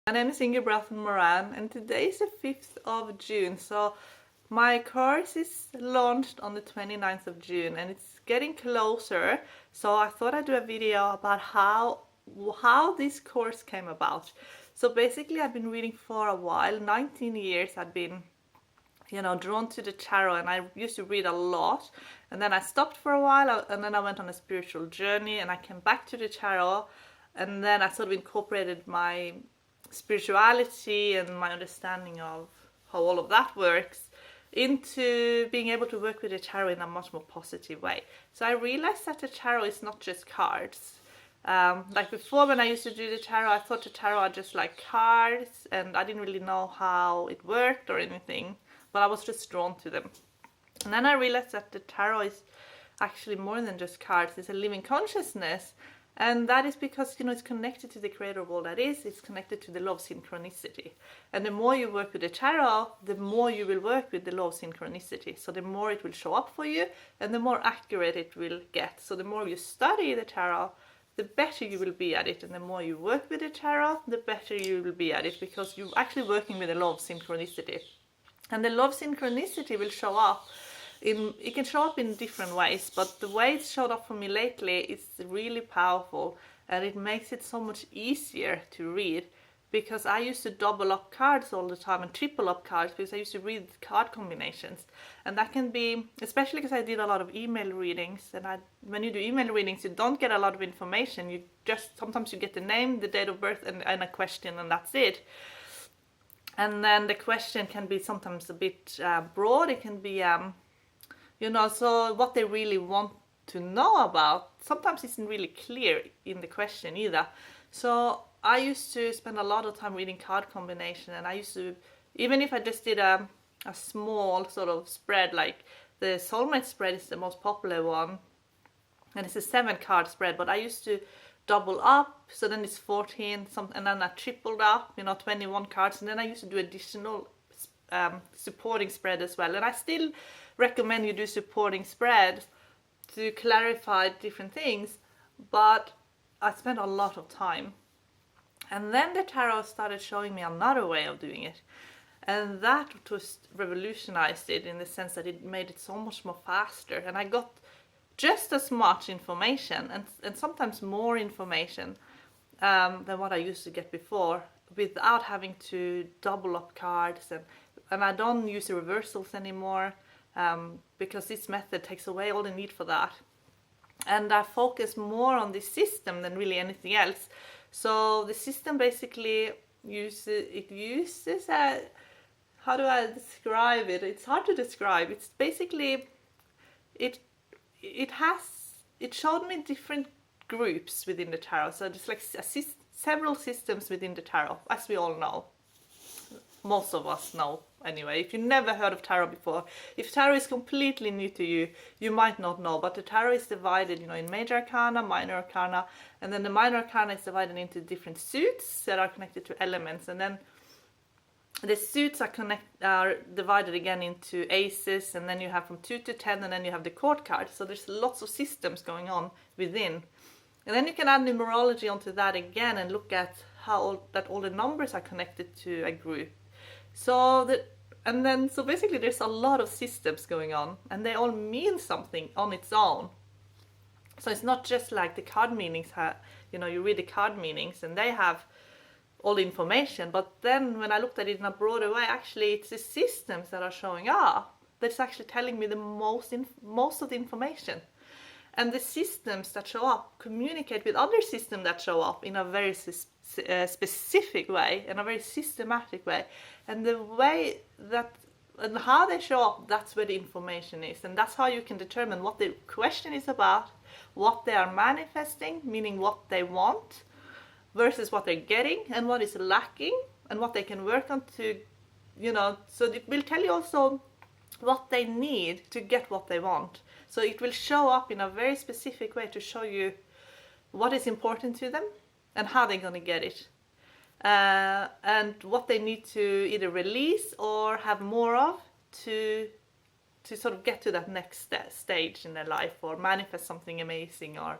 My name is Ingrid Brathen Moran, and today is the 5th of June. So my course is launched on the 29th of June and it's getting closer. So I thought I'd do a video about how this course came about. So basically I've been reading for a while, 19 years I've been drawn to the tarot, and I used to read a lot, and then I stopped for a while, and then I went on a spiritual journey and I came back to the tarot, and then I sort of incorporated my spirituality and my understanding of how all of that works into being able to work with the tarot in a much more positive way. So I realized that the tarot is not just cards. Like before, when I used to do the tarot, I thought the tarot are just like cards and I didn't really know how it worked or anything, but I was just drawn to them. And then I realized that the tarot is actually more than just cards. It's a living consciousness. And that is because, it's connected to the creator of all that is. It's connected to the law of synchronicity. And the more you work with the tarot, the more you will work with the law of synchronicity. So the more it will show up for you and the more accurate it will get. So the more you study the tarot, the better you will be at it. And the more you work with the tarot, the better you will be at it, because you're actually working with the law of synchronicity. And the law of synchronicity will show up it can show up in different ways, but the way it's showed up for me lately is really powerful, and it makes it so much easier to read, because I used to double up cards all the time and triple up cards because I used to read card combinations, and that can be, especially because I did a lot of email readings, and when you do email readings you don't get a lot of information. You just, sometimes you get the name, the date of birth, and a question, and that's it. And then the question can be sometimes a bit broad. It can be so what they really want to know about sometimes isn't really clear in the question either. So I used to spend a lot of time reading card combination, and I used to, even if I just did a small sort of spread, like the soulmate spread is the most popular one, and it's a 7-card spread, but I used to double up, so then it's 14, and then I tripled up, 21 cards, and then I used to do additional supporting spread as well. And I still recommend you do supporting spreads to clarify different things, but I spent a lot of time. And then the tarot started showing me another way of doing it, and that just revolutionized it in the sense that it made it so much more faster, and I got just as much information and sometimes more information than what I used to get before, without having to double up cards, and I don't use the reversals anymore, because this method takes away all the need for that, and I focus more on the system than really anything else. So the system basically uses how do I describe it? It's hard to describe. It's basically it showed me different groups within the tarot. So there's like several systems within the tarot, as we all know. Most of us know anyway. If you've never heard of tarot before, if tarot is completely new to you, you might not know, but the tarot is divided, in major arcana, minor arcana, and then the minor arcana is divided into different suits that are connected to elements, and then the suits are divided again into aces, and then you have from 2 to 10, and then you have the court cards. So there's lots of systems going on within. And then you can add numerology onto that again and look at how all the numbers are connected to a group. So basically there's a lot of systems going on, and they all mean something on its own. So it's not just like the card meanings you read the card meanings and they have all the information, but then when I looked at it in a broader way, actually it's the systems that are showing up that's actually telling me the most of the information. And the systems that show up communicate with other systems that show up in a very specific way, in a very systematic way. And the way that and how they show up, that's where the information is. And that's how you can determine what the question is about, what they are manifesting, meaning what they want, versus what they're getting, and what is lacking, and what they can work on to, so it will tell you also what they need to get what they want. So it will show up in a very specific way to show you what is important to them and how they're going to get it, and what they need to either release or have more of to sort of get to that next stage in their life, or manifest something amazing, or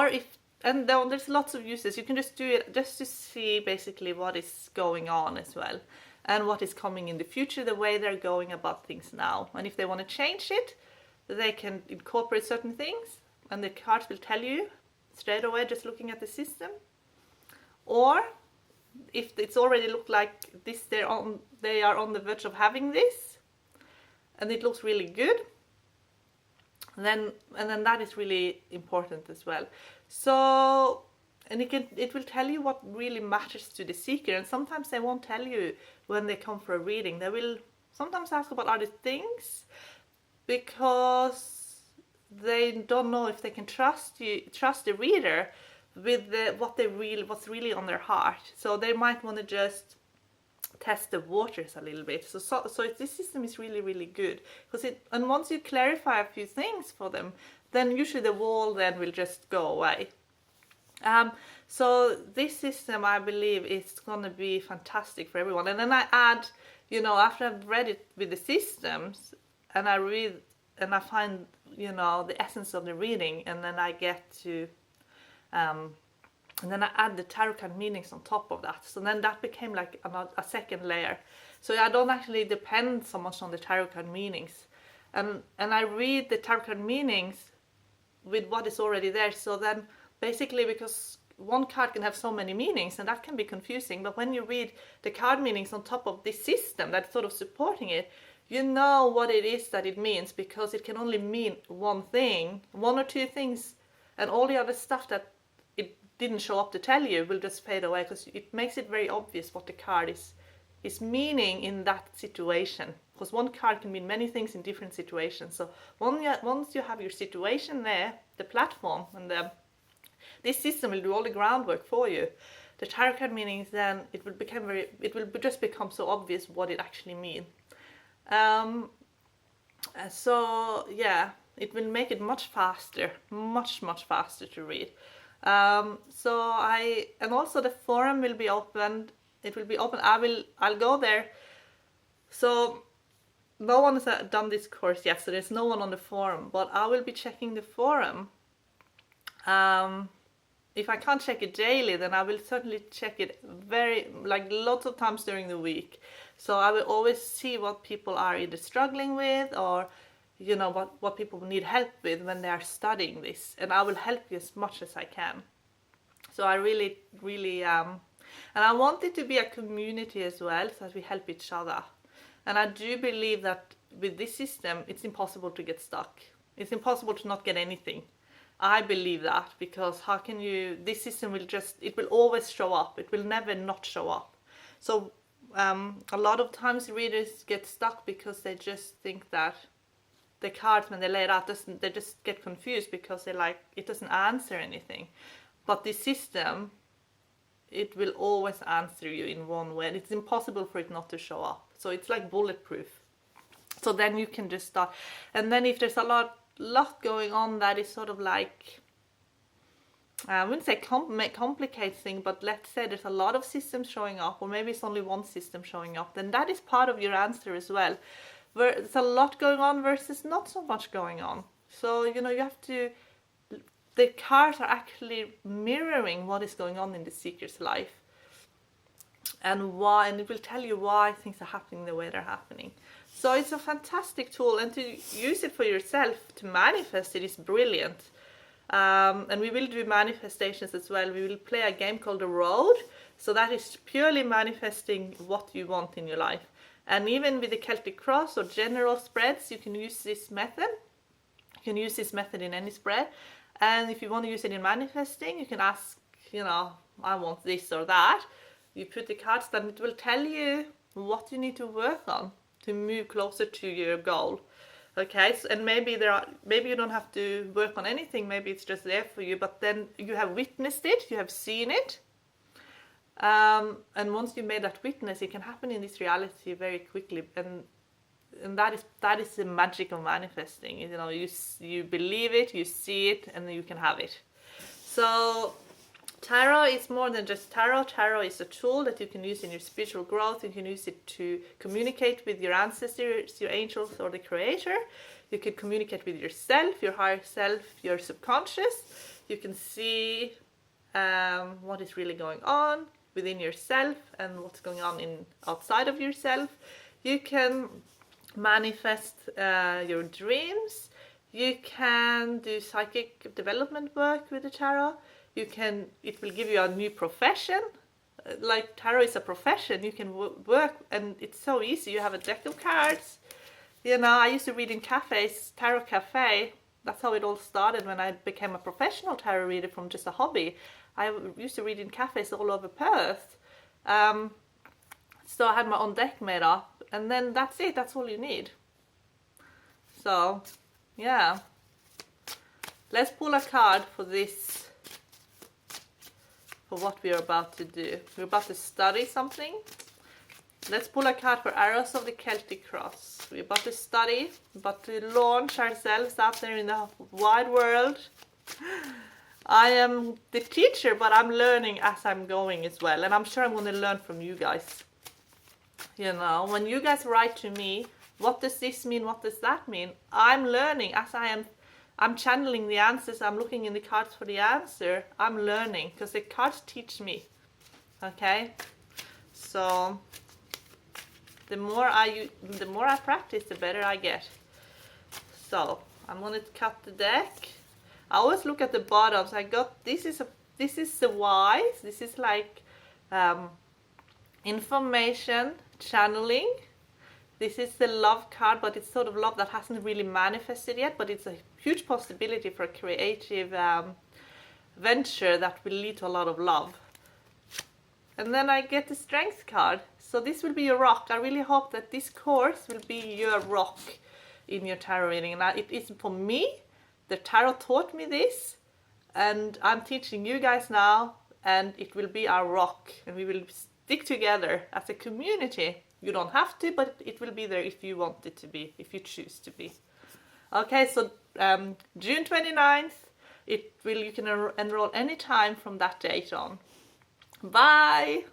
if and then there's lots of uses. You can just do it just to see basically what is going on as well, and what is coming in the future, the way they're going about things now. And if they want to change it, they can incorporate certain things, and the cards will tell you straight away just looking at the system. Or if it's already looked like this, they are on the verge of having this, and it looks really good, then that is really important as well. So, and it will tell you what really matters to the seeker. And sometimes they won't tell you when they come for a reading. They will sometimes ask about other things because they don't know if they can trust the reader with what's really on their heart. So they might want to just test the waters a little bit. So this system is really, really good because and once you clarify a few things for them, then usually the wall then will just go away. So this system, I believe, is going to be fantastic for everyone. And then I add, after I've read it with the systems, and I read and I find, the essence of the reading, and then I get to and then I add the tarot card meanings on top of that. So then that became like a second layer. So I don't actually depend so much on the tarot card meanings. And I read the tarot card meanings with what is already there. So then basically, because one card can have so many meanings and that can be confusing. But when you read the card meanings on top of this system that's sort of supporting it, you know what it is that it means, because it can only mean one thing, one or two things. And all the other stuff that didn't show up to tell you will just fade away, because it makes it very obvious what the card is meaning in that situation, because one card can mean many things in different situations. So once you have your situation there, the platform, and this system will do all the groundwork for you, the tarot card meanings, then it will just become so obvious what it actually means. So yeah, it will make it much faster, much faster to read. And also the forum will be opened. It will be open. I'll go there. So no one has done this course yet, so there's no one on the forum, but I will be checking the forum. If I can't check it daily, then I will certainly check it lots of times during the week. So I will always see what people are either struggling with, or what people need help with when they are studying this, and I will help you as much as I can. So I really and I want it to be a community as well, so that we help each other. And I do believe that with this system, it's impossible to get stuck. It's impossible to not get anything. I believe that, because this system it will always show up. It will never not show up. So a lot of times readers get stuck because they just think that the cards, when they lay it out, they just get confused because it doesn't answer anything. But the system, it will always answer you in one way. It's impossible for it not to show up. So it's like bulletproof. So then you can just start. And then if there's a lot going on that is sort of like, I wouldn't say complicate things, but let's say there's a lot of systems showing up, or maybe it's only one system showing up, then that is part of your answer as well. Where there's a lot going on versus not so much going on. So, you have to, the cards are actually mirroring what is going on in the seeker's life. And why, and it will tell you why things are happening the way they're happening. So it's a fantastic tool, and to use it for yourself, to manifest it, is brilliant. And we will do manifestations as well. We will play a game called The Road. So that is purely manifesting what you want in your life. And even with the Celtic Cross or general spreads, you can use this method. You can use this method in any spread. And if you want to use it in manifesting, you can ask, I want this or that. You put the cards, then it will tell you what you need to work on to move closer to your goal. Okay, so, and maybe you don't have to work on anything. Maybe it's just there for you, but then you have witnessed it, you have seen it. And once you made that witness, it can happen in this reality very quickly, and that is the magic of manifesting. You believe it, you see it, and you can have it. So tarot is more than just tarot. Tarot is a tool that you can use in your spiritual growth. You can use it to communicate with your ancestors, your angels, or the creator. You can communicate with yourself, your higher self, your subconscious. You can see what is really going on within yourself and what's going on outside of yourself. You can manifest your dreams. You can do psychic development work with the tarot. It will give you a new profession. Like tarot is a profession. You can work, and it's so easy. You have a deck of cards. You know, I used to read in cafes, tarot cafe. That's how it all started when I became a professional tarot reader from just a hobby. I used to read in cafes all over Perth. So I had my own deck made up, and then that's it. That's all you need. So, yeah. Let's pull a card for this, for what we're about to do. We're about to study something. Let's pull a card for Arrows of the Celtic Cross. We're about to study, about to launch ourselves out there in the wide world. I am the teacher, but I'm learning as I'm going as well. And I'm sure I'm going to learn from you guys. You know, when you guys write to me, what does this mean? What does that mean? I'm learning as I'm channeling the answers. I'm looking in the cards for the answer. I'm learning because the cards teach me. Okay? So the more I practice, the better I get. So I'm going to cut the deck. I always look at the bottoms. I got this is the wise. This is like information channeling. This is the love card, but it's sort of love that hasn't really manifested yet, but it's a huge possibility for a creative venture that will lead to a lot of love. And then I get the strength card. So this will be your rock. I really hope that this course will be your rock in your tarot reading. And it is for me. The tarot taught me this, and I'm teaching you guys now, and it will be our rock, and we will stick together as a community. You don't have to, but it will be there if you want it to be, if you choose to be. Okay, so June 29th, you can enroll anytime from that date on. Bye!